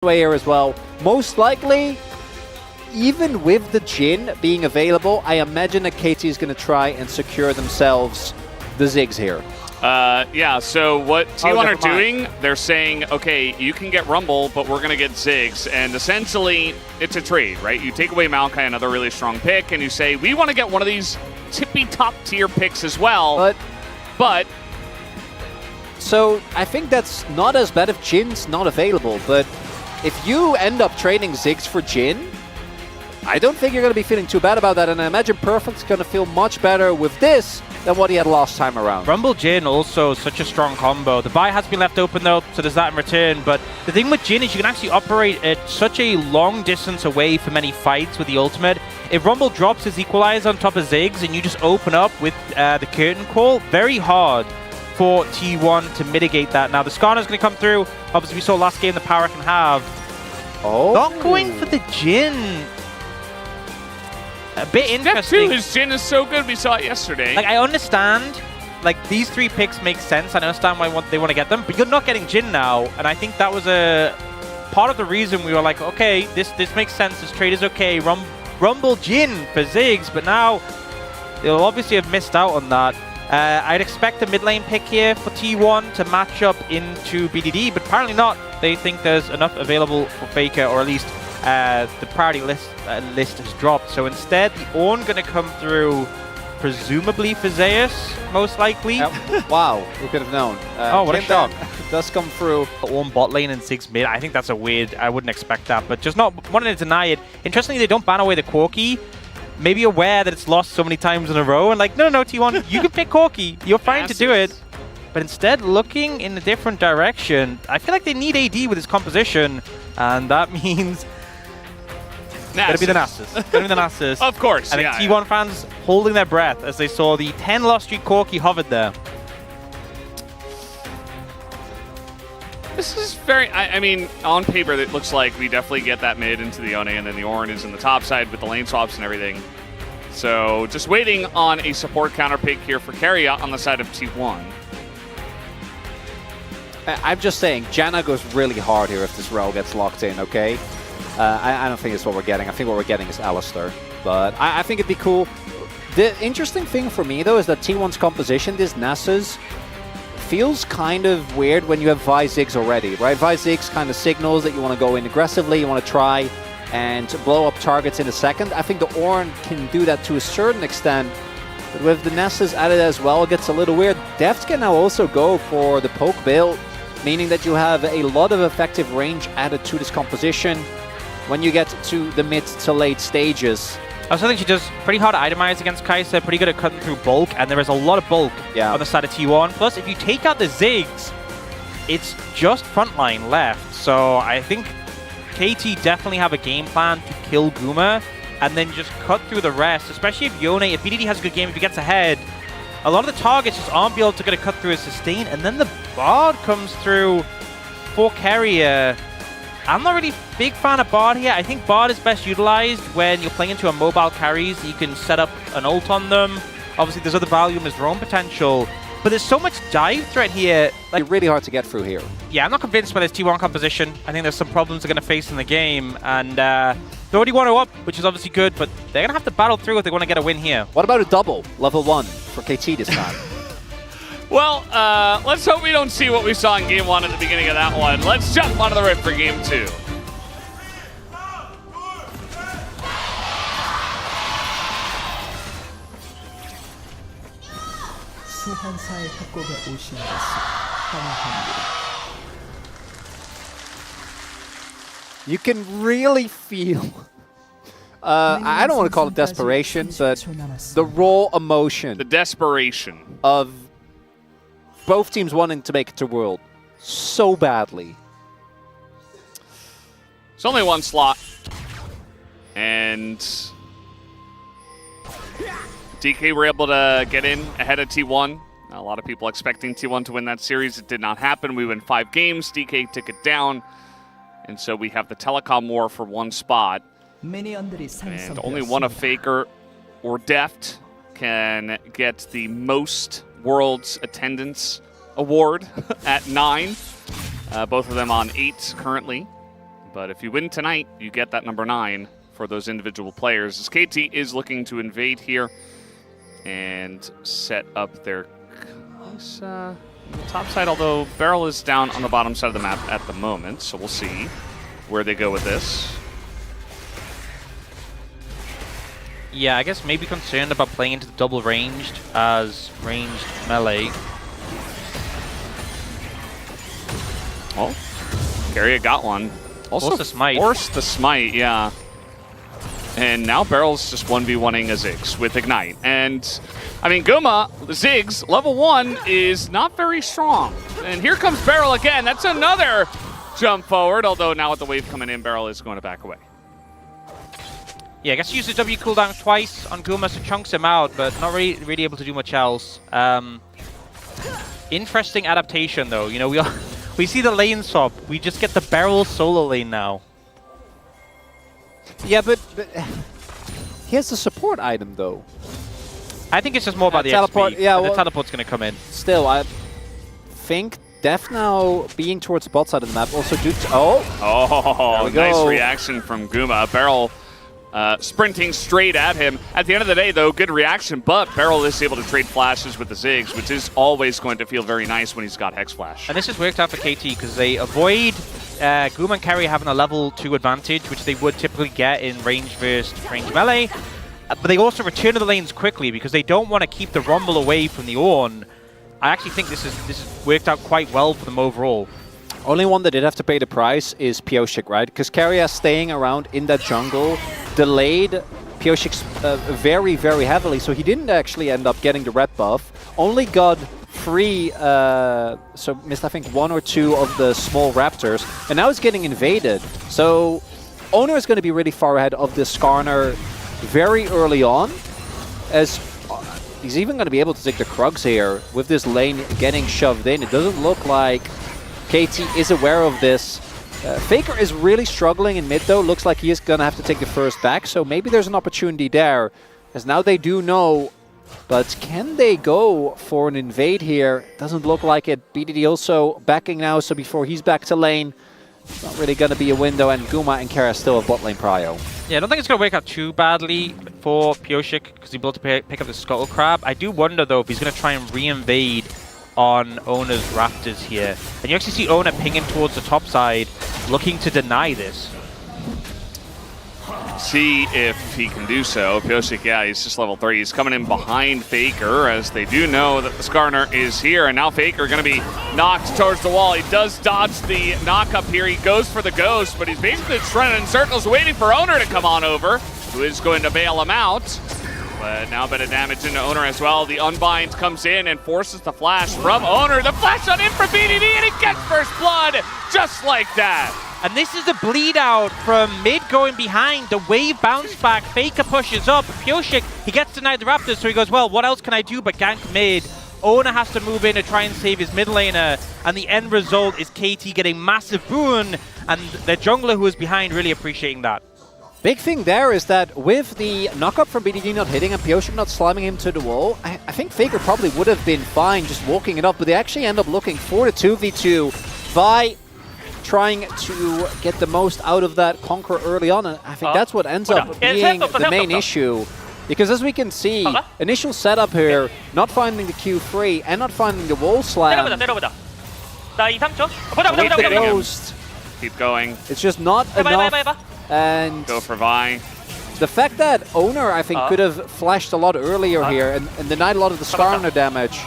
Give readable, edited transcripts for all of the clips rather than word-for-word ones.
way here as well. Most likely, even with the Jhin being available, I imagine that KT is going to try and secure themselves the Ziggs here. Yeah, so what T1 are doing, they're saying, okay, you can get Rumble, but we're going to get Ziggs. And essentially, it's a trade, right? You take away Maokai, another really strong pick, and you say, we want to get one of these tippy top tier picks as well. But so I think that's not as bad if Jin's not available, but if you end up trading Ziggs for Jhin, I don't think you're going to be feeling too bad about that, and I imagine Perfect's going to feel much better with this than what he had last time around. Rumble Jhin also such a strong combo. The buy has been left open though, so there's that in return, but the thing with Jhin is you can actually operate at such a long distance away from any fights with the ultimate. If Rumble drops his equalizer on top of Ziggs and you just open up with the curtain call, very hard for T1 to mitigate that. Now the Skarner's going to come through. Obviously we saw last game the power can have. Oh. Not going for the Jhin. A bit interesting. His Jhin is so good, we saw it yesterday. Like, I understand, like, these three picks make sense. I understand why they want to get them, but you're not getting Jhin now. And I think that was a part of the reason we were like, okay, this makes sense. This trade is okay. Rumble Jhin for Ziggs, but now they'll obviously have missed out on that. I'd expect a mid lane pick here for T1 to match up into BDD, but apparently not. They think there's enough available for Faker, or at least the priority list has dropped. So instead, the Ornn going to come through, presumably for Zeus, most likely. Wow, who could have known? Oh, what a shock. Does come through. Ornn bot lane and Ziggs mid. I think that's a weird, I wouldn't expect that, but just not wanting to deny it. Interestingly, they don't ban away the Corki. Maybe aware that it's lost so many times in a row and like, no, T1, you can pick Corki. You're fine to do it. But instead, looking in a different direction, I feel like they need AD with his composition, and that means gotta be the Nasus. Gotta be the Nasus. Of course, I think T1 fans holding their breath as they saw the 10 lost streak Corki hovered there. This is very, I mean, on paper, it looks like we definitely get that mid into the Yone, and then the Ornn is in the top side with the lane swaps and everything. So just waiting on a support counter pick here for Carrier on the side of T1. I'm just saying, Janna goes really hard here if this row gets locked in, okay? I don't think it's what we're getting. I think what we're getting is Alistar. But I think it'd be cool. The interesting thing for me, though, is that T1's composition, this Nasus, feels kind of weird when you have Vi Ziggs already, right? Vi Ziggs kind of signals that you want to go in aggressively, you want to try and blow up targets in a second. I think the Ornn can do that to a certain extent, but with the Nasus added as well, it gets a little weird. Deft can now also go for the poke build, meaning that you have a lot of effective range added to this composition when you get to the mid to late stages. I also think she does pretty hard to itemize against Kai'Sa, pretty good at cutting through bulk, and there is a lot of bulk on the side of T1. Plus, if you take out the Ziggs, it's just frontline left. So I think KT definitely have a game plan to kill Guma and then just cut through the rest, especially if Yone, if BDD has a good game, if he gets ahead, a lot of the targets just aren't be able to get a cut through his sustain, and then the Bard comes through for Carrier. I'm not really a big fan of Bard here. I think Bard is best utilized when you're playing into a mobile carries. You can set up an ult on them. Obviously, there's other value in his drone potential. But there's so much dive threat here. Like, really hard to get through here. Yeah, I'm not convinced by this T1 composition. I think there's some problems they're going to face in the game. And they're already 1-0 up, which is obviously good. But they're going to have to battle through if they want to get a win here. What about a double, level 1 for KT this time? Well, let's hope we don't see what we saw in Game 1 at the beginning of that one. Let's jump onto the rift for Game 2. You can really feel, I don't want to call it desperation, but the raw emotion. The desperation. Of both teams wanting to make it to World so badly. It's only one slot. And DK were able to get in ahead of T1. A lot of people expecting T1 to win that series. It did not happen. We win 5 games. DK took it down. And so we have the telecom war for one spot. And only one of Faker or Deft can get the most Worlds attendance award at 9. Both of them on 8 currently. But if you win tonight, you get that number 9 for those individual players. As KT is looking to invade here and set up their the top side, although Barrel is down on the bottom side of the map at the moment, so we'll see where they go with this. Yeah, I guess maybe concerned about playing into the double ranged as ranged melee. Oh, Keria got one. Also the smite. Forced the smite, yeah. And now Barrel's just 1v1ing a Ziggs with Ignite. And, I mean, Guma, Ziggs, level 1 is not very strong. And here comes Barrel again. That's another jump forward, although now with the wave coming in, Barrel is going to back away. Yeah, I guess use the W cooldown twice on Guma, so chunks him out, but not really able to do much else. Interesting adaptation, though. You know, we see the lane swap. We just get the Barrel solo lane now. Yeah, but he has the support item, though. I think it's just more about the teleport. XP. Yeah, the well, teleport's going to come in. Still, I think Def now being towards the bot side of the map also due to... Oh, nice reaction from Guma. Barrel sprinting straight at him. At the end of the day, though, good reaction, but Barrel is able to trade flashes with the Ziggs, which is always going to feel very nice when he's got Hex Flash. And this has worked out for KT because they avoid Guma and Keria having a level 2 advantage, which they would typically get in range versus range melee. But they also return to the lanes quickly because they don't want to keep the Rumble away from the Ornn. I actually think this has worked out quite well for them overall. Only one that did have to pay the price is Pioshik, right? Because Keria staying around in that jungle delayed Pioshik very, very heavily, so he didn't actually end up getting the red buff. Only got free, so missed I think 1 or 2 of the small raptors, and now it's getting invaded. So Owner is going to be really far ahead of this Skarner very early on, as he's even going to be able to take the Krugs here with this lane getting shoved in. It doesn't look like KT is aware of this. Faker is really struggling in mid, though. Looks like he is going to have to take the first back, so maybe there's an opportunity there, as now they do know. But can they go for an invade here? Doesn't look like it. BDD also backing now, so before he's back to lane, it's not really going to be a window, and Guma and Keria still have bot lane prio. Yeah, I don't think it's going to work out too badly for Pioshik because he's able to pick up the Scuttle Crab. I do wonder, though, if he's going to try and re-invade on Owner's Raptors here. And you actually see Owner pinging towards the top side, looking to deny this. See if he can do so. Pioshik, yeah, he's just level 3. He's coming in behind Faker, as they do know that the Skarner is here. And now Faker going to be knocked towards the wall. He does dodge the knock up here. He goes for the ghost, but he's basically just running in circles waiting for Owner to come on over, who is going to bail him out. But now a bit of damage into Owner as well. The Unbind comes in and forces the flash from Owner. The flash on in for BDD, and he gets first blood just like that. And this is a bleed out from mid going behind. The wave bounce back. Faker pushes up. Pioshik, he gets denied the Raptors, so he goes, well, what else can I do but gank mid? Owner has to move in to try and save his mid laner. And the end result is KT getting massive boon. And the jungler who is behind really appreciating that. Big thing there is that with the knock-up from BDD not hitting and Pioshik not slamming him to the wall, I think Faker probably would have been fine just walking it up, but they actually end up looking for the 2v2 by trying to get the most out of that Conqueror early on, and I think that's what ends up being the main issue. Because as we can see, initial setup here, not finding the Q3 and not finding the wall slam. With the ghost, keep going. It's just not enough. And go for Vi. The fact that Owner, I think, could have flashed a lot earlier here and denied a lot of the Skarner damage.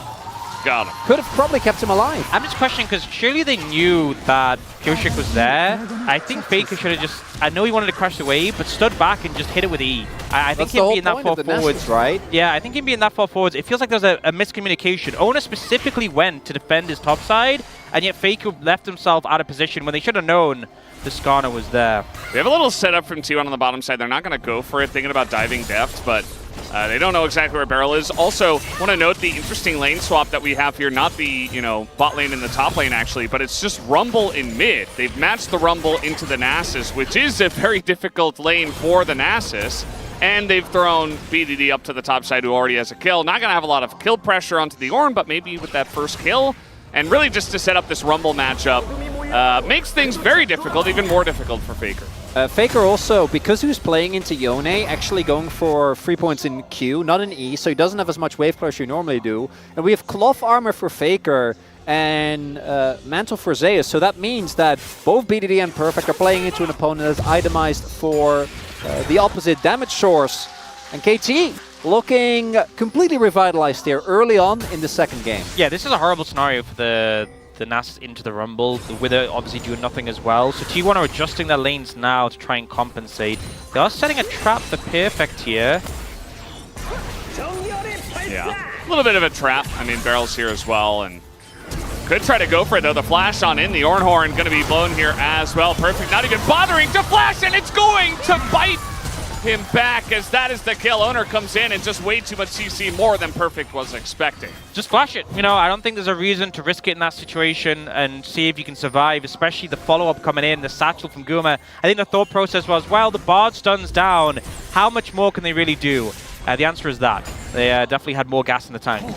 Got him. Could have probably kept him alive. I'm just questioning because surely they knew that Pioshik was there. I think Faker should have just, I know he wanted to crush the wave, but stood back and just hit it with E. I think him being that far forwards, right? Yeah, I think him being that far forwards, it feels like there's a miscommunication. Owner specifically went to defend his top side, and yet Faker left himself out of position when they should have known the Skarner was there. We have a little setup from T1 on the bottom side. They're not going to go for it, thinking about diving depth, but they don't know exactly where Barrel is. Also, want to note the interesting lane swap that we have here. Not the, bot lane and the top lane, actually, but it's just Rumble in mid. They've matched the Rumble into the Nasus, which is a very difficult lane for the Nasus. And they've thrown BDD up to the top side, who already has a kill. Not going to have a lot of kill pressure onto the Ornn, but maybe with that first kill. And really just to set up this Rumble matchup makes things very difficult, even more difficult for Faker. Faker also, because he was playing into Yone, actually going for 3 points in Q, not in E, so he doesn't have as much wave crush you normally do. And we have cloth armor for Faker and mantle for Zeus, so that means that both BDD and Perfect are playing into an opponent that's itemized for the opposite damage source. And KT looking completely revitalized here early on in the second game. Yeah, this is a horrible scenario for the Nasus into the Rumble. The Wither obviously doing nothing as well. So T1 are adjusting their lanes now to try and compensate. They are setting a trap for Perfect here. Yeah, a little bit of a trap. I mean, Barrel's here as well, and could try to go for it, though. The flash on in. The Ornhorn going to be blown here as well. Perfect not even bothering to flash, and it's going to bite him back as that is the kill. Owner comes in and just way too much CC, more than Perfect was expecting. Just flash it. You know, I don't think there's a reason to risk it in that situation and see if you can survive, especially the follow-up coming in, the satchel from Guma. I think the thought process was, well, the Bard stuns down. How much more can they really do? The answer is that. They definitely had more gas in the tank.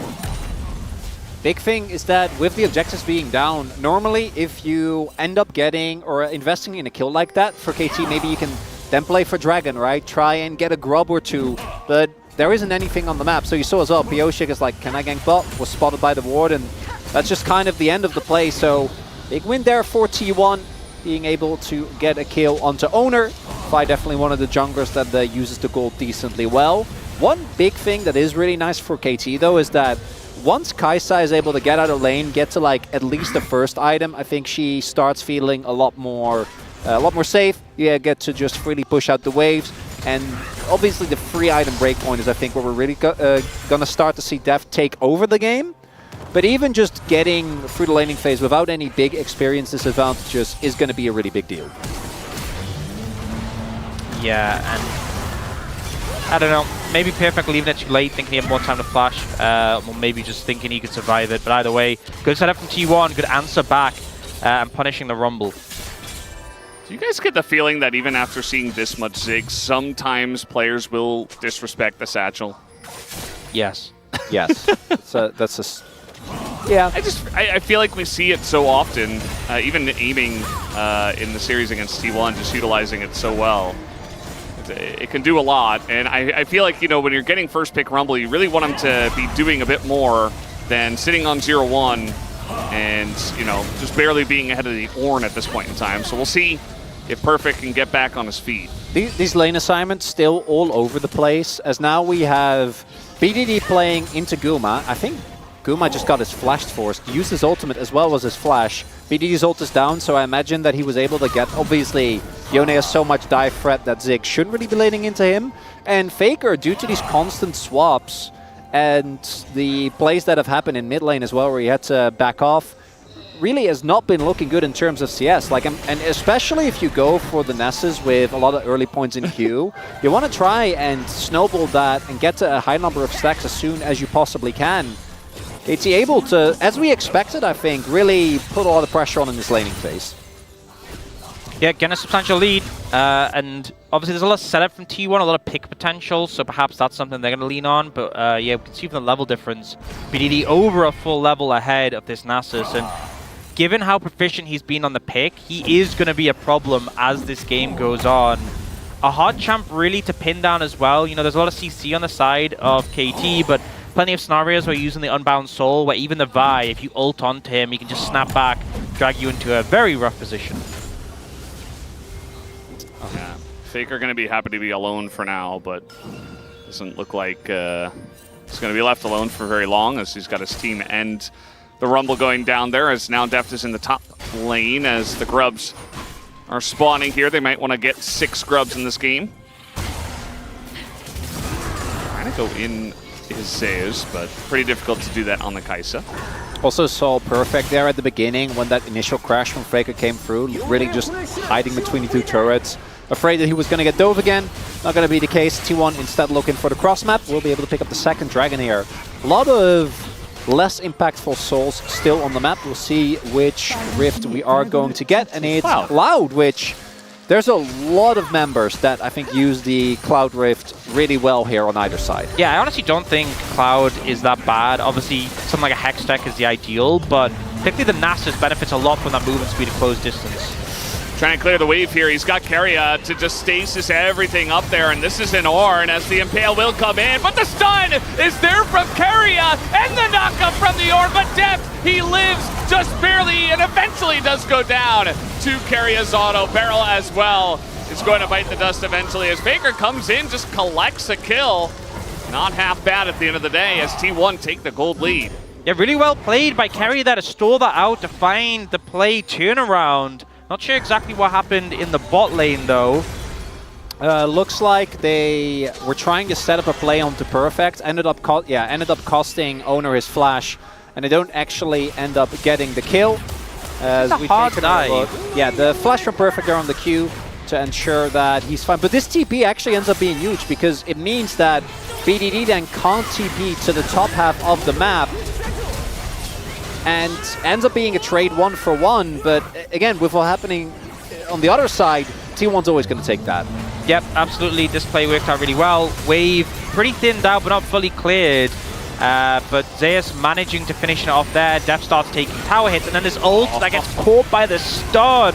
Big thing is that with the objectives being down, normally if you end up getting or investing in a kill like that for KT, maybe you can then play for Dragon, right? Try and get a grub or two, but there isn't anything on the map. So you saw as well, Pioshik is like, can I gank bot? Was spotted by the ward, and that's just kind of the end of the play. So big win there for T1, being able to get a kill onto Owner. Fi definitely one of the junglers that uses the gold decently well. One big thing that is really nice for KT though is that once Kaisa is able to get out of lane, get to like at least the first item, I think she starts feeling a lot more safe. Yeah, get to just freely push out the waves. And obviously the free item breakpoint is, I think, where we're really gonna start to see Deft take over the game. But even just getting through the laning phase without any big experience disadvantages is gonna be a really big deal. Yeah, and I don't know, maybe Perfect leaving it too late, thinking he had more time to flash, or maybe just thinking he could survive it. But either way, good setup from T1, good answer back, and punishing the Rumble. Do you guys get the feeling that even after seeing this much Zig, sometimes players will disrespect the satchel? Yes. Yes. So that's just... Yeah. I feel like we see it so often, even aiming in the series against T1, just utilizing it so well. It can do a lot, and I feel like, you know, when you're getting first pick Rumble, you really want them to be doing a bit more than sitting on 0-1 and, you know, just barely being ahead of the Ornn at this point in time. So we'll see if Perfect can get back on his feet. These lane assignments still all over the place, as now we have BDD playing into Guma. I think Guma just got his flash forced, used his ultimate as well as his flash. BDD's ult is down, so I imagine that he was able to get, obviously, Yone has so much dive threat that Zig shouldn't really be laning into him. And Faker, due to these constant swaps and the plays that have happened in mid lane as well, where he had to back off, really has not been looking good in terms of CS. Like, and especially if you go for the Nesses with a lot of early points in Q, you want to try and snowball that and get to a high number of stacks as soon as you possibly can. KT able to, as we expected, I think, really put a lot of pressure on in this laning phase. Yeah, getting a substantial lead, and obviously there's a lot of setup from T1, a lot of pick potential, so perhaps that's something they're going to lean on. But yeah, we can see from the level difference, BDD over a full level ahead of this Nasus, and given how proficient he's been on the pick, he is going to be a problem as this game goes on. A hard champ really to pin down as well. You know, there's a lot of CC on the side of KT, but plenty of scenarios where you're using the Unbound Soul, where even the Vi, if you ult onto him, he can just snap back, drag you into a very rough position. Yeah, Faker going to be happy to be alone for now, but doesn't look like he's going to be left alone for very long, as he's got his team and the Rumble going down there, as now Deft is in the top lane as the Grubs are spawning here. They might want to get 6 Grubs in this game. Trying to go in his Zeus, but pretty difficult to do that on the Kaisa. Also saw Perfect there at the beginning when that initial crash from Faker came through, really just hiding between the 2 turrets. Afraid that he was going to get dove again. Not going to be the case. T1 instead looking for the cross map. We'll be able to pick up the second dragon here. A lot of less impactful souls still on the map. We'll see which rift we are going to get. And it's Cloud, which there's a lot of members that I think use the Cloud Rift really well here on either side. Yeah, I honestly don't think Cloud is that bad. Obviously, something like a Hex deck is the ideal, but Particularly the Nasus benefits a lot from that movement speed at close distance. Trying to clear the wave here. He's got Keria to just stasis everything up there, and this is an Ornn as the Impale will come in, but the stun is there from Keria, and the knockup from the Ornn, but Deft, he lives just barely, and eventually does go down to Keria's auto. Barrel as well is going to bite the dust eventually as Faker comes in, just collects a kill. Not half bad at the end of the day as T1 take the gold lead. Yeah, really well played by Keria there to stall that out, to find the play turnaround. Not sure exactly what happened in the bot lane, though. Looks like they were trying to set up a play onto Perfect. Ended up costing Owner his flash, and they don't actually end up getting the kill. It's a hard dive. Yeah, the flash from Perfect there on the Q to ensure that he's fine. But this TP actually ends up being huge because it means that BDD then can't TP to the top half of the map. And ends up being a trade 1-for-1, but again, with what happening on the other side, T1's always going to take that. Yep, absolutely. This play worked out really well. Wave pretty thinned out, but not fully cleared. But Zeus managing to finish it off there. Deft starts taking tower hits, and then this ult that gets caught by the stun.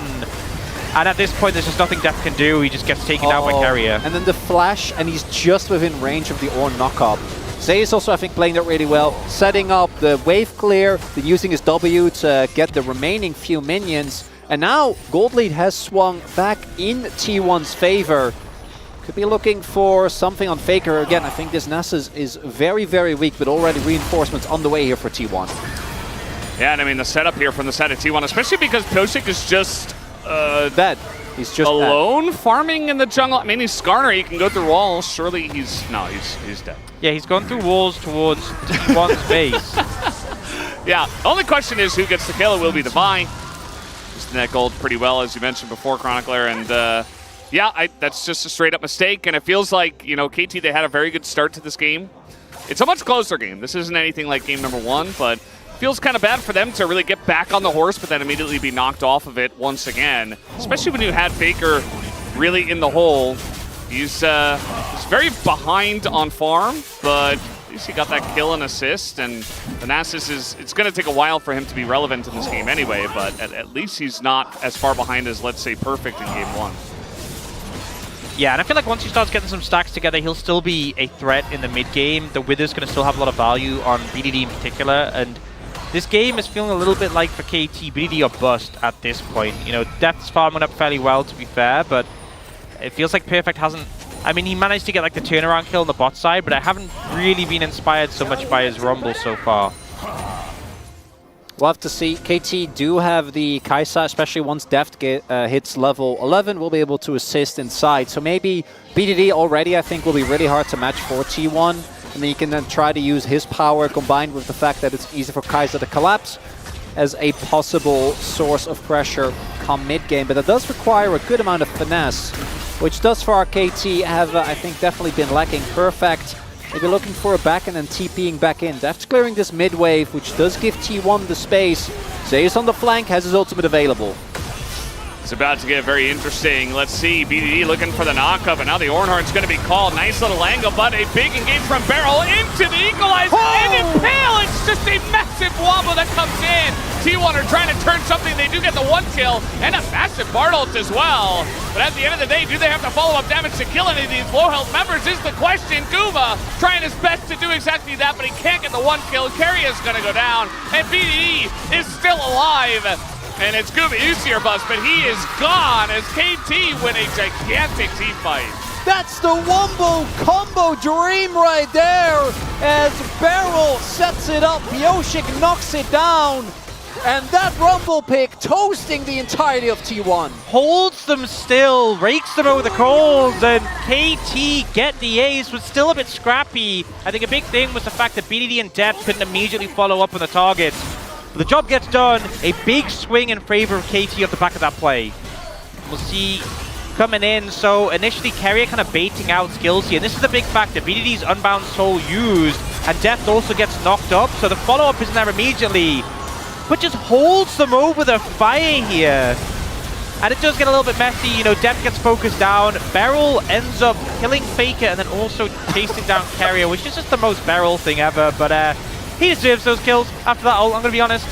And at this point, there's just nothing Deft can do. He just gets taken out by Keria. And then the flash, and he's just within range of the Ornn knockup. Zeus also, I think, playing that really well, setting up the wave clear, then using his W to get the remaining few minions. And now gold lead has swung back in T1's favor. Could be looking for something on Faker. Again, I think this Nasus is very, very weak, but already reinforcements on the way here for T1. Yeah, and I mean the setup here from the side of T1, especially because Pioshik is just dead. He's just alone dead. Farming in the jungle. I mean, he's Skarner, he can go through walls. Surely he's dead. Yeah, he's gone through walls towards T1's base. Yeah, only question is who gets the kill. It will be the buy. Just net gold pretty well, as you mentioned before, Chronicler. And yeah, that's just a straight up mistake. And it feels like, you know, KT, they had a very good start to this game. It's a much closer game. This isn't anything like game number 1, but feels kind of bad for them to really get back on the horse, but then immediately be knocked off of it once again. Especially when you had Faker really in the hole. He's very behind on farm, but at least he got that kill and assist. And the Nasus it's going to take a while for him to be relevant in this game anyway, but at least he's not as far behind as, let's say, Perfect in game 1. Yeah, and I feel like once he starts getting some stacks together, he'll still be a threat in the mid game. The Wither's going to still have a lot of value on BDD in particular, and this game is feeling a little bit like for KT, BDD or bust at this point. You know, Deft's farming up fairly well, to be fair, but it feels like Perfect hasn't... I mean, he managed to get like the turnaround kill on the bot side, but I haven't really been inspired so much by his Rumble so far. We'll have to see. KT do have the Kai'Sa, especially once Deft hits level 11, we'll be able to assist inside. So maybe BDD already, I think, will be really hard to match for T1. And then you can then try to use his power combined with the fact that it's easy for Kai'Sa to collapse as a possible source of pressure come mid-game. But that does require a good amount of finesse, which does for our KT have, I think, definitely been lacking. Perfect. Maybe looking for a back and then TPing back in. Deft's clearing this mid-wave, which does give T1 the space. Zeus on the flank has his ultimate available. It's about to get very interesting. Let's see, BDD looking for the knockup, and now the Ornhorn's going to be called. Nice little angle, but a big engage from Barrel into the equalizer, and Impale! It's just a massive wobble that comes in. T1 are trying to turn something. They do get the 1 kill, and a massive Bard ult as well. But at the end of the day, do they have the follow-up damage to kill any of these low health members is the question. Guma trying his best to do exactly that, but he can't get the 1 kill. Keria's going to go down, and BDD is still alive. And it's Guma Usier bust, but he is gone as KT win a gigantic team fight. That's the Wombo combo dream right there as Barrel sets it up, Pioshik knocks it down, and that Rumble pick toasting the entirety of T1. Holds them still, rakes them over the coals, and KT get the ace, but still a bit scrappy. I think a big thing was the fact that BDD and Deft couldn't immediately follow up on the targets. But the job gets done, a big swing in favor of KT off the back of that play. We'll see coming in, so initially Keria kind of baiting out skills here, and this is the big factor. BDD's Unbound Soul used, and Deft also gets knocked up, so the follow-up isn't there immediately, but just holds them over the fire here. And it does get a little bit messy, you know, Deft gets focused down, Barrel ends up killing Faker, and then also chasing down Keria, which is just the most Barrel thing ever, but he deserves those kills after that ult, I'm going to be honest.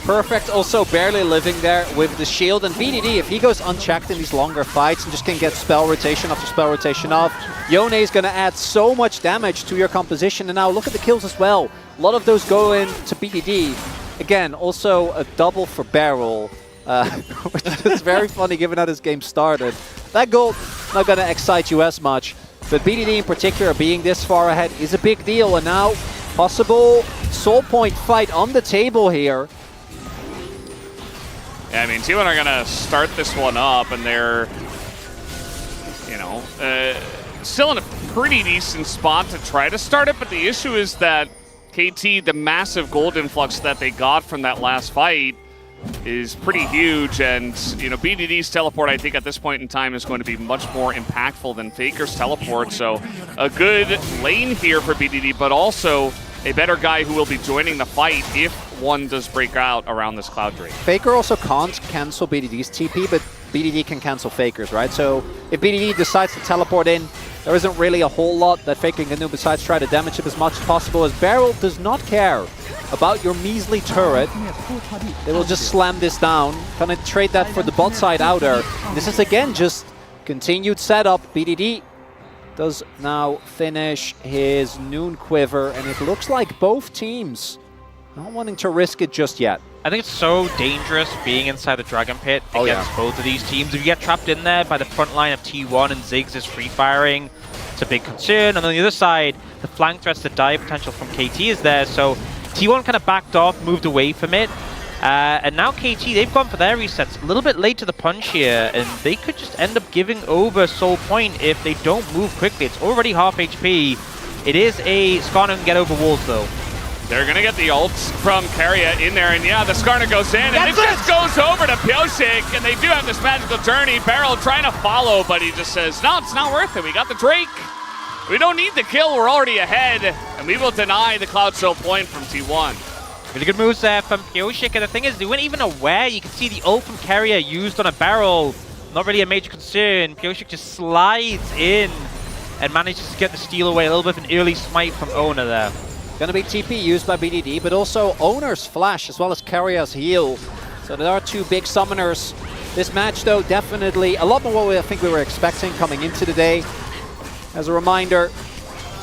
Perfect, also barely living there with the shield. And BDD, if he goes unchecked in these longer fights and just can get spell rotation after spell rotation off, Yone is going to add so much damage to your composition. And now look at the kills as well. A lot of those go into BDD. Again, also a double for Barrel, which is very funny given how this game started. That goal not going to excite you as much, but BDD in particular being this far ahead is a big deal. And now possible soul point fight on the table here. Yeah, I mean, T1 are going to start this one up, and they're, you know, still in a pretty decent spot to try to start it, but the issue is that KT, the massive gold influx that they got from that last fight is pretty huge, and, you know, BDD's teleport, I think, at this point in time is going to be much more impactful than Faker's teleport, so a good lane here for BDD, but also a better guy who will be joining the fight if one does break out around this Cloud Drake. Faker also can't cancel BDD's TP, but BDD can cancel Faker's, right? So if BDD decides to teleport in, there isn't really a whole lot that Faker can do besides try to damage him as much as possible, as Barrel does not care about your measly turret. They will just slam this down, gonna trade that for the bot side outer. This is again just continued setup. BDD does now finish his Noon Quiver, and it looks like both teams not wanting to risk it just yet. I think it's so dangerous being inside the Dragon Pit against both of these teams. If you get trapped in there by the front line of T1 and Ziggs is free firing, it's a big concern. And on the other side, the flank threats, the dive potential from KT is there. So T1 kind of backed off, moved away from it. And now KT, they've gone for their resets. A little bit late to the punch here, and they could just end up giving over Soul Point if they don't move quickly. It's already half HP. It is a Skarner can get over walls, though. They're going to get the ult from Keria in there, and yeah, the Skarner goes in, and it just goes over to Pyosik, and they do have this magical journey. Barrel trying to follow, but he just says, no, it's not worth it. We got the Drake. We don't need the kill. We're already ahead, and we will deny the Cloud Soul Point from T1. Really good moves there from Pyosik, and the thing is, they weren't even aware. You can see the ult from Keria used on a Barrel. Not really a major concern. Pyosik just slides in and manages to get the steal away. A little bit of an early smite from Owner there. Going to be TP used by BDD, but also Owner's Flash as well as Keria's heal. So there are two big summoners. This match, though, definitely a lot more what I think we were expecting coming into the day. As a reminder,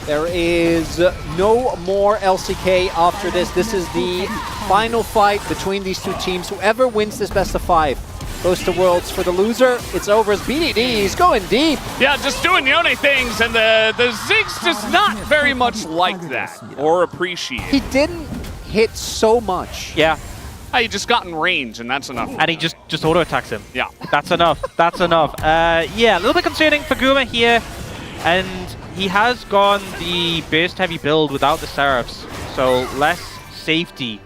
there is no more LCK after this. This is the final fight between these two teams. Whoever wins this best of 5 goes to Worlds. For the loser, it's over as BDD. He's going deep. Yeah, just doing Yone things, and the Ziggs does not very much like that or appreciate. He didn't hit so much. Yeah. He just got in range, and that's enough. And he just auto-attacks him. Yeah. That's enough. That's enough. Yeah, a little bit concerning for Guma here. And he has gone the burst-heavy build without the Seraphs, so less safety.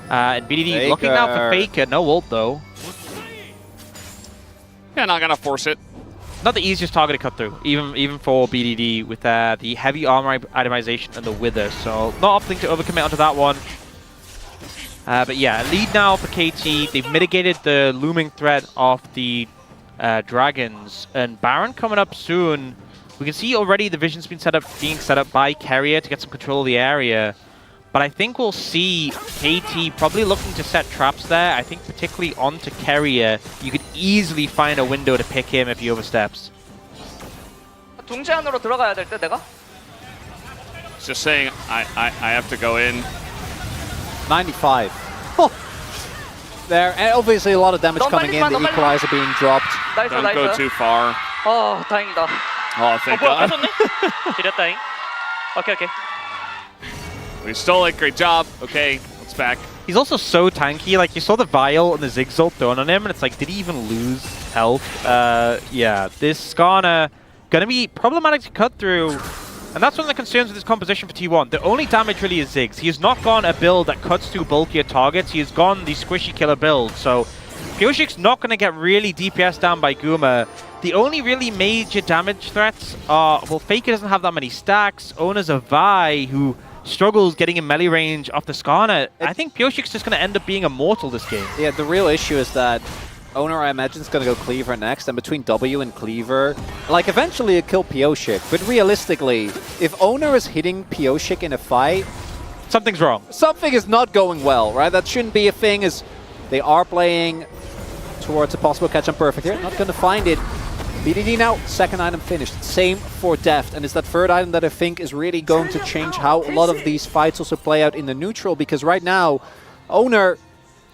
And BDD looking out for Faker. No ult, though. Yeah, not gonna force it. Not the easiest target to cut through, even for BDD with the heavy armor itemization and the Wither. So not opting to overcommit onto that one. But yeah, lead now for KT. They've mitigated the looming threat of the Dragons, and Baron coming up soon. We can see already the vision's being set up by Keria to get some control of the area. But I think we'll see KT probably looking to set traps there. I think particularly onto Keria, you could easily find a window to pick him if he oversteps. Just saying, I have to go in. 95. Oh. There, and obviously a lot of damage coming in. The equalizer being dropped. Don't go too far. Oh, 다행이다. Oh, thank God. 지렸다잉. Okay. We stole it. Great job. Okay, let's back. He's also so tanky. Like, you saw the Vial and the Ziggs ult thrown on him, and it's like, did he even lose health? Yeah, this Skarner gonna be problematic to cut through. And that's one of the concerns with this composition for T1. The only damage really is Ziggs. He has not gone a build that cuts through bulkier targets. He has gone the squishy killer build. So Pyoshik's not going to get really DPS down by Guma. The only really major damage threats are, well, Faker doesn't have that many stacks. Owner's a Vi who struggles getting in melee range off the Skarner. I think Pyoshik's just going to end up being immortal this game. Yeah, the real issue is that Owner, I imagine, is going to go Cleaver next, and between W and Cleaver, like, eventually it'll kill Pyosik, but realistically, if Owner is hitting Pyosik in a fight, something's wrong. Something is not going well, right? That shouldn't be a thing, as They are playing towards a possible catch on Perfect here. Not going to find it. BDD now, second item finished. Same for Deft. And it's that third item that I think is really going to change how a lot of these fights also play out in the neutral. Because right now, Owner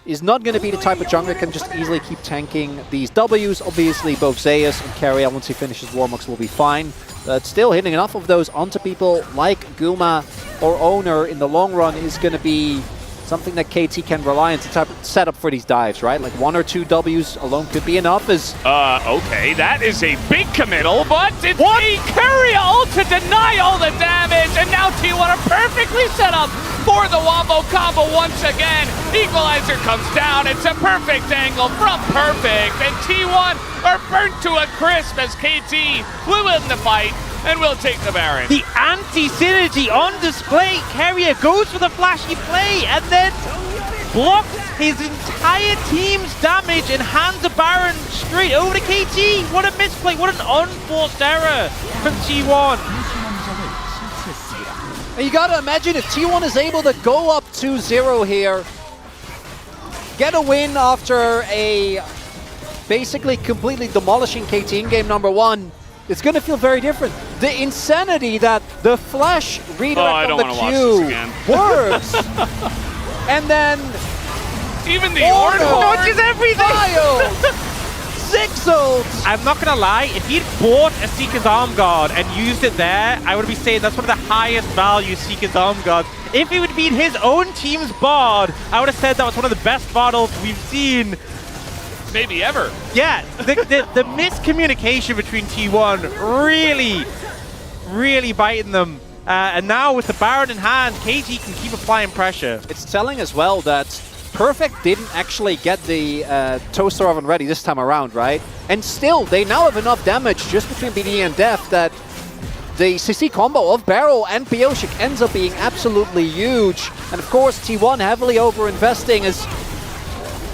is not going to be the type of jungler that can just easily keep tanking these Ws. Obviously, both Zeus and Keria, once he finishes Warmux, will be fine. But still hitting enough of those onto people like Guma or Owner in the long run is going to be something that KT can rely on to type of set up for these dives, right? Like 1 or 2 Ws alone could be enough as... Okay, that is a big committal, but it's a Keria ult to deny all the damage, and now T1 are perfectly set up for the wombo combo once again. Equalizer comes down, it's a perfect angle from Perfect, and T1 are burnt to a crisp as KT will win the fight and will take the Baron. The anti-synergy on display. Keria goes for the flashy play and then blocks his entire team's damage and hands the Baron straight over to KT. What a misplay, what an unforced error from T1. You gotta imagine if T1 is able to go up 2-0 here, get a win after a basically completely demolishing KT in game number 1, it's going to feel very different. The insanity that the flash redirect on the Q works, and then even the Ornn dodges everything. 6 ults. I'm not gonna lie, if he'd bought a Seeker's Arm Guard and used it there, I would be saying that's one of the highest value Seeker's Arm Guards. If it would be his own team's Bard, I would have said that was one of the best Bard we've seen. Maybe ever. Yeah, the miscommunication between T1 really biting them. And now with the Baron in hand, KT can keep applying pressure. It's telling as well that Perfect didn't actually get the Toaster Oven ready this time around, right? And still, they now have enough damage just between BD and Deft that the CC combo of Barrel and Pioshik ends up being absolutely huge. And of course, T1 heavily over-investing is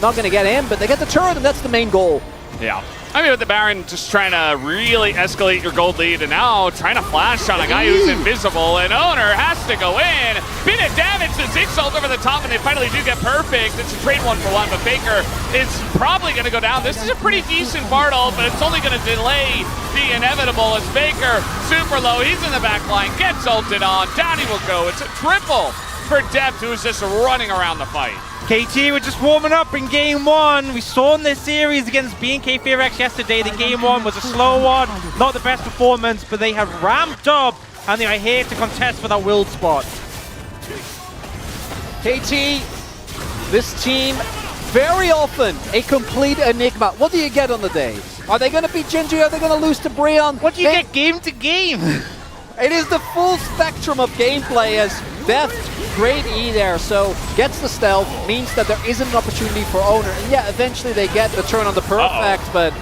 not going to get in, but they get the turret, and that's the main goal. Yeah. I mean, with the Baron just trying to really escalate your gold lead, and now trying to flash on a guy who's invisible, and Owner has to go in. Bit of damage to Ziggs ult over the top, and they finally do get Perfect. It's a trade 1-for-1, but Faker is probably going to go down. This is a pretty decent Bard ult, but it's only going to delay the inevitable as Faker, super low, he's in the back line, gets ulted on, down he will go. It's a triple for Deft, who is just running around the fight. KT were just warming up in game 1. We saw in this series against BNK Fearx yesterday that game 1 was a slow one, not the best performance, but they have ramped up and they are here to contest for that world spot. KT, this team, very often a complete enigma. What do you get on the day? Are they going to beat Genji? Are they going to lose to Breon? What do you get game to game? It is the full spectrum of gameplay as Deft, great E there, so gets the stealth, means that there isn't an opportunity for Owner. And yeah, eventually they get the turn on the Perfect, but...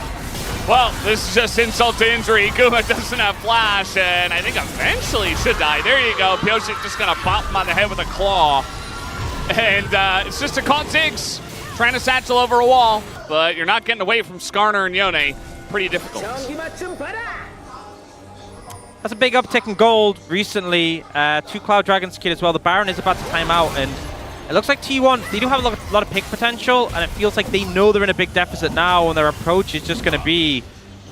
Well, this is just insult to injury. Guma doesn't have flash, and I think eventually should die. There you go. Pioshik just gonna pop him on the head with a claw. And it's just a caught Ziggs, trying to satchel over a wall, but you're not getting away from Skarner and Yone. Pretty difficult. That's a big uptick in gold recently. 2 Cloud Dragon's kit as well. The Baron is about to time out, and it looks like T1, they do have a lot of pick potential, and it feels like they know they're in a big deficit now, and their approach is just going to be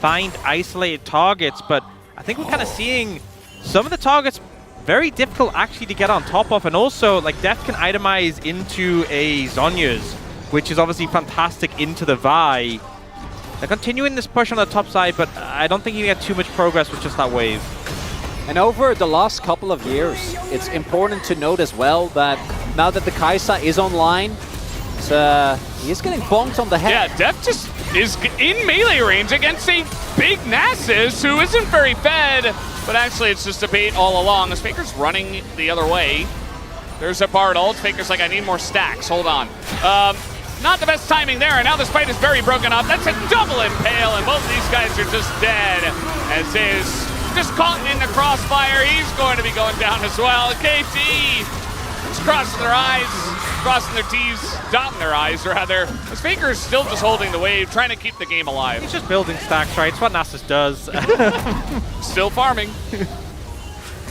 find isolated targets. But I think we're kind of seeing some of the targets very difficult actually to get on top of, and also like Deft can itemize into a Zhonya's, which is obviously fantastic into the Vi. They're continuing this push on the top side, but I don't think you can get too much progress with just that wave. And over the last couple of years, it's important to note as well that now that the Kai'Sa is online, he's getting bonked on the head. Yeah, Deft just is in melee range against a big Nasus who isn't very fed, but actually it's just a bait all along. As Faker's running the other way. There's a Bard ult. Faker's like, I need more stacks. Hold on. Not the best timing there, and now this fight is very broken up. That's a double impale, and both of these guys are just dead. As is just caught in the crossfire. He's going to be going down as well. KT is crossing their eyes, crossing their T's, dotting their I's rather. As Faker's still just holding the wave, trying to keep the game alive. He's just building stacks, right? It's what Nasus does. Still farming.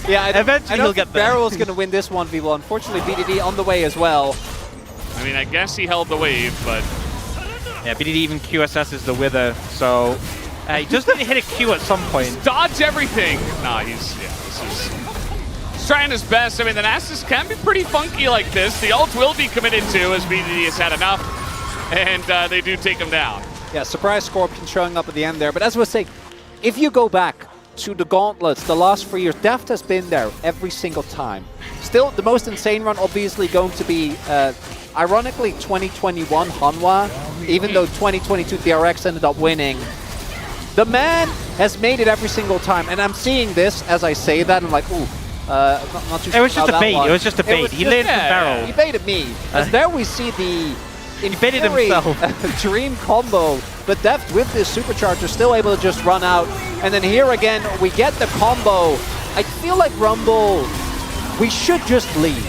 Yeah, eventually he'll get there. Barrel's going to win this 1v1. Unfortunately, BDD on the way as well. I mean, I guess he held the wave, but... Yeah, BDD even QSS is the Wither, so he just need to hit a Q at some point. Dodge everything! Nah, he's trying his best. I mean, the Nasus can be pretty funky like this. The ult will be committed to as BDD has had enough, and they do take him down. Yeah, surprise Scorpion showing up at the end there. But as I was saying, if you go back to the Gauntlets the last 3 years, Deft has been there every single time. Still, the most insane run obviously going to be, ironically, 2021 Hanwha, even though 2022 DRX ended up winning. The man has made it every single time, and I'm seeing this as I say that, and I'm like, ooh. Not too it was sure just a bait. one. It was just a bait. He landed from barrel. He baited me. As there we see the baited himself. dream combo, but Deft with this supercharger still able to just run out. And then here again, we get the combo. I feel like Rumble, we should just leave.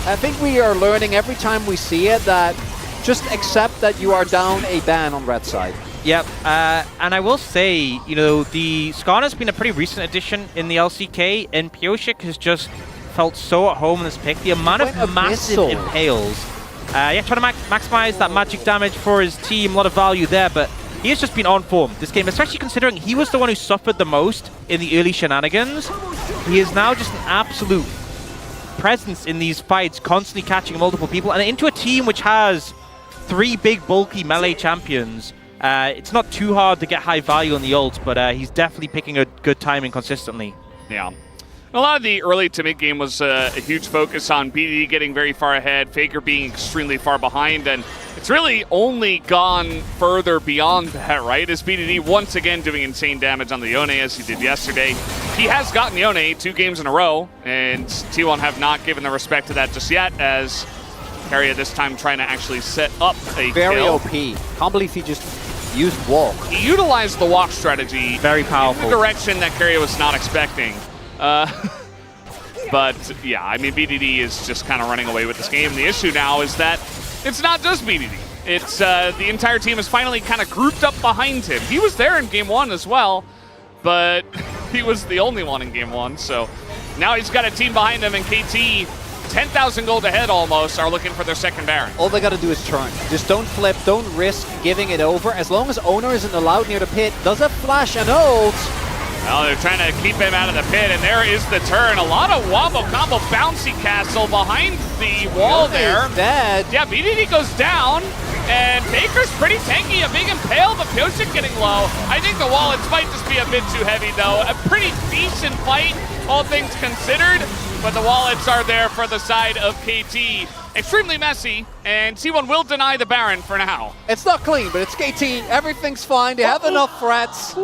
I think we are learning every time we see it that just accept that you are down a ban on red side. Yep, and I will say, you know, the Skarner's been a pretty recent addition in the LCK, and Pioshik has just felt so at home in this pick. The amount of massive impales. Yeah, trying to maximize that magic damage for his team, a lot of value there, but he has just been on form this game, especially considering he was the one who suffered the most in the early shenanigans. He is now just an absolute presence in these fights, constantly catching multiple people, and into a team which has 3 big, bulky melee champions. It's not too hard to get high value on the ult, but he's definitely picking a good timing consistently. Yeah. A lot of the early to mid game was a huge focus on BDD getting very far ahead, Faker being extremely far behind, and it's really only gone further beyond that, right? As BDD once again doing insane damage on the Yone as he did yesterday. He has gotten Yone 2 games in a row, and T1 have not given the respect to that just yet, as Keria this time trying to actually set up a very kill. OP. Can't believe he just used walk. He utilized the walk strategy. Very powerful. In the direction that Keria was not expecting. But yeah, I mean, BDD is just kind of running away with this game. The issue now is that it's not just BDD. It's the entire team is finally kind of grouped up behind him. He was there in game 1 as well, but he was the only one in game 1. So now he's got a team behind him, and KT, 10,000 gold ahead almost, are looking for their second Baron. All they got to do is turn. Just don't flip, don't risk giving it over. As long as Owner isn't allowed near the pit, does a flash and ult. Well, they're trying to keep him out of the pit, and there is the turn. A lot of wombo combo bouncy castle behind the wall there. Dead. Yeah, BDD goes down, and Baker's pretty tanky. A big impale, but Pioshik getting low. I think the wallets might just be a bit too heavy, though. A pretty decent fight, all things considered, but the wallets are there for the side of KT. Extremely messy, and T1 will deny the Baron for now. It's not clean, but it's KT. Everything's fine. They have enough threats.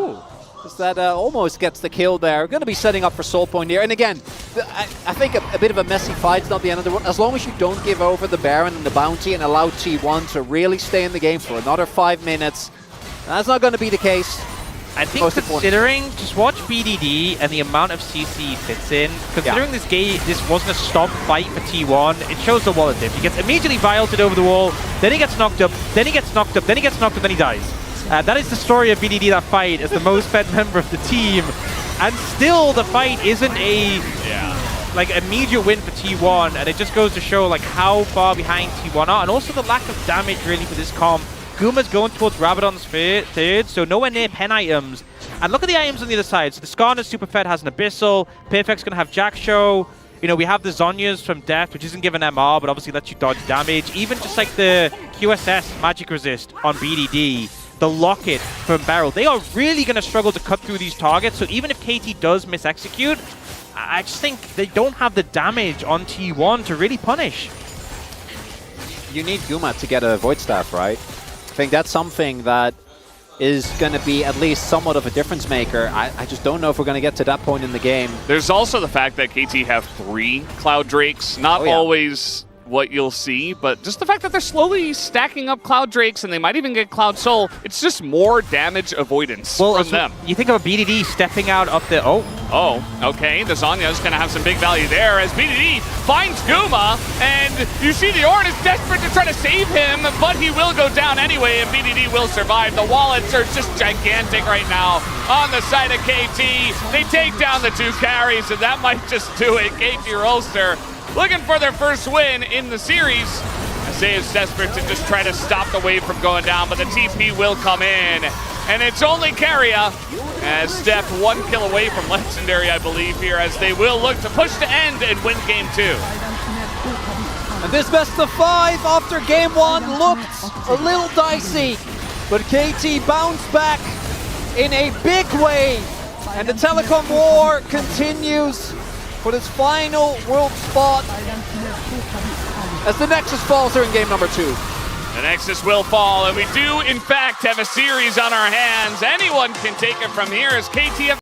That almost gets the kill there. Going to be setting up for Soul Point here. And again, I think a bit of a messy fight's not the end of the world. As long as you don't give over the Baron and the bounty and allow T1 to really stay in the game for another 5 minutes, that's not going to be the case. I think considering, just watch BDD and the amount of CC he fits in, considering this game, this wasn't a stop fight for T1, it shows the wallet dip. He gets immediately violated over the wall, then he gets knocked up, then he gets knocked up, then he gets knocked up, then he dies. That is the story of BDD, that fight, as the most fed member of the team. And still, the fight isn't a immediate win for T1, and it just goes to show like how far behind T1 are, and also the lack of damage really for this comp. Guma's going towards Rabadon's third, so nowhere near pen items. And look at the items on the other side. So the Skarner super fed has an Abyssal, Perfect's going to have Jack Show. You know, we have the Zhonya's from Death, which isn't given MR, but obviously lets you dodge damage. Even just like the QSS Magic Resist on BDD. The Locket from Barrel, they are really going to struggle to cut through these targets. So even if KT does misexecute, I just think they don't have the damage on T1 to really punish. You need Guma to get a Void Staff, right? I think that's something that is going to be at least somewhat of a difference maker. I just don't know if we're going to get to that point in the game. There's also the fact that KT have 3 Cloud Drakes. Not always what you'll see, but just the fact that they're slowly stacking up Cloud Drakes, and they might even get Cloud Soul, it's just more damage avoidance from them. You think of a BDD stepping out up the... Oh, okay. The Zhonya's going to have some big value there as BDD finds Guma, and you see the Ornn is desperate to try to save him, but he will go down anyway, and BDD will survive. The wallets are just gigantic right now on the side of KT. They take down the 2 carries, and that might just do it. KT Rolster looking for their first win in the series. As Jose is desperate to just try to stop the wave from going down, but the TP will come in. And it's only Carrier as Steph 1 kill away from Legendary, I believe, here, as they will look to push to end and win game 2. And this best of 5 after game 1 looked a little dicey, but KT bounced back in a big way. And the Telecom war continues for this final world spot as the Nexus falls here in game number 2. The Nexus will fall, and we do, in fact, have a series on our hands. Anyone can take it from here as KT have